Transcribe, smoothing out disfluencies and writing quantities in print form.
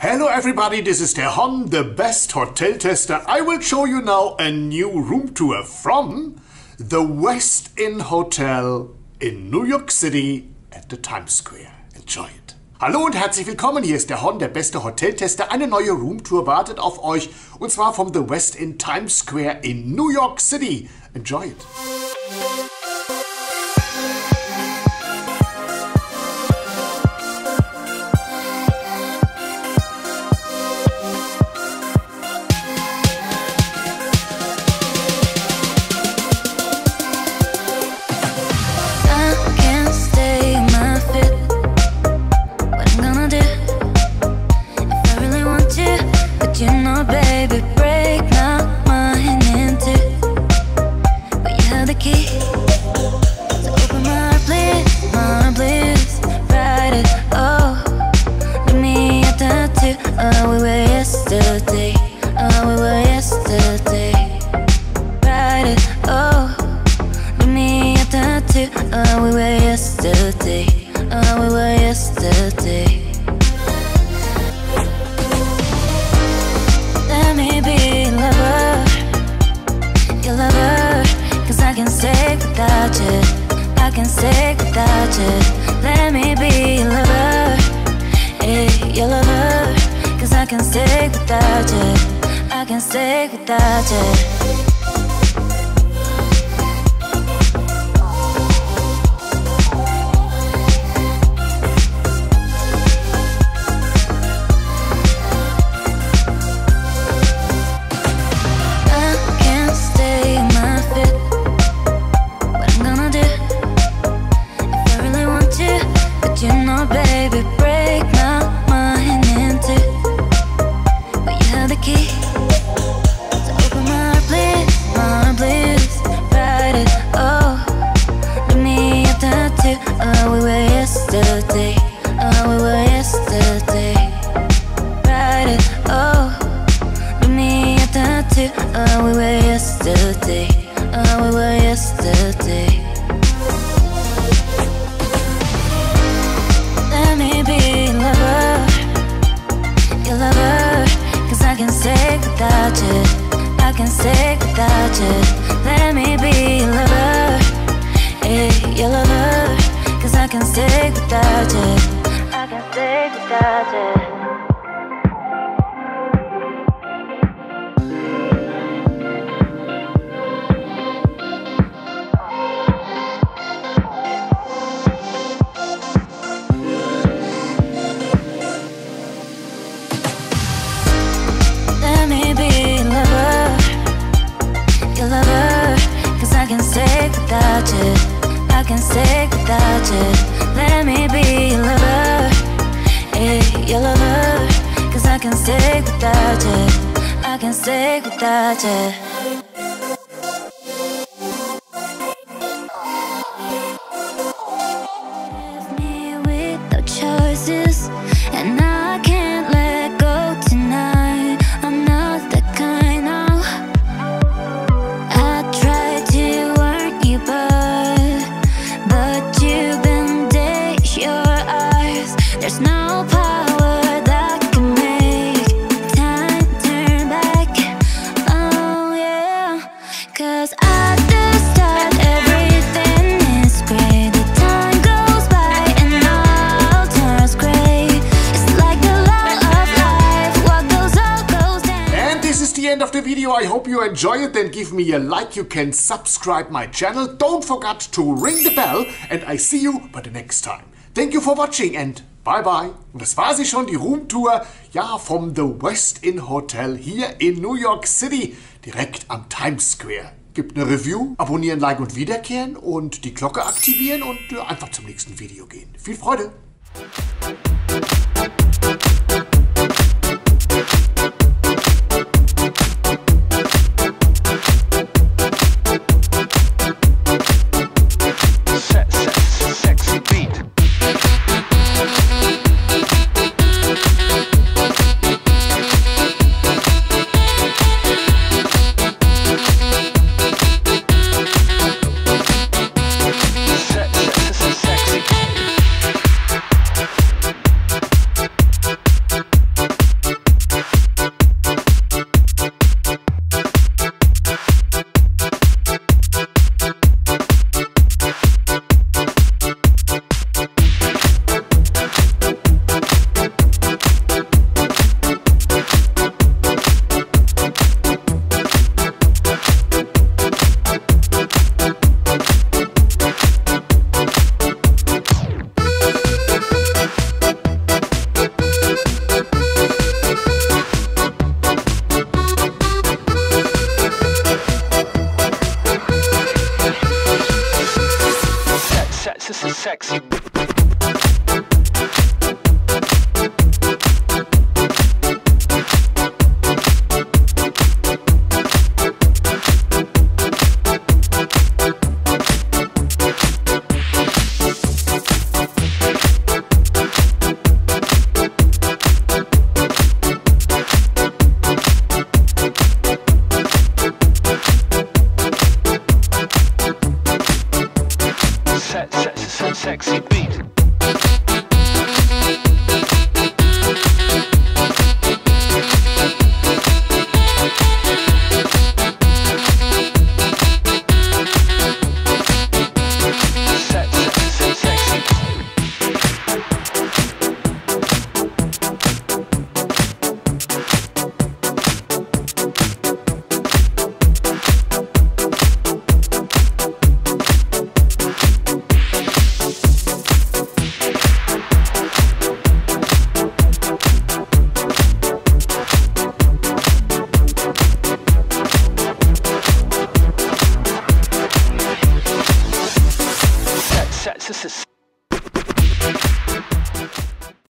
Hello everybody, this is der HON, the best hotel tester. I will show you now a new room tour from the Westin Hotel in New York City at the Times Square. Enjoy it. Hallo und herzlich willkommen, hier ist der HON, der beste Hoteltester. Eine neue Roomtour wartet auf euch und zwar vom The Westin Times Square in New York City. Enjoy it. End of the video. I hope you enjoy it. Then give me a like. You can subscribe my channel. Don't forget to ring the bell and I see you by the next time. Thank you for watching and bye bye. Und das war sie schon, die Roomtour, ja, vom The Westin Hotel hier in New York City, direkt am Times Square. Gibt eine Review, abonnieren, like und wiederkehren und die Glocke aktivieren und einfach zum nächsten Video gehen. Viel Freude!